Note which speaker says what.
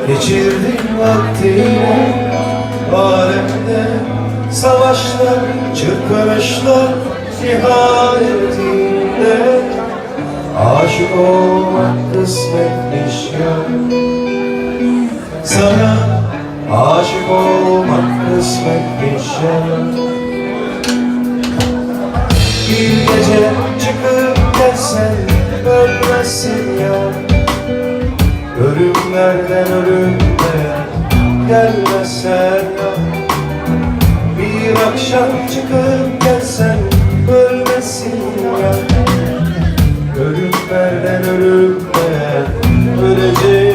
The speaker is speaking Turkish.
Speaker 1: Geçirdim vaktiyle alemde, savaşlar, çırpınışlar nihayetinde. Aşık olmak kısmetmiş ya, sana aşık olmak kısmetmiş ya. Bir gece çıkıp gelsen ölmezsin ya, ölümlerden ölümde gelmezsen ya. Bir akşam çıkıp gelsen ölmezsin ya, ölümlerden ölümde öleceğim.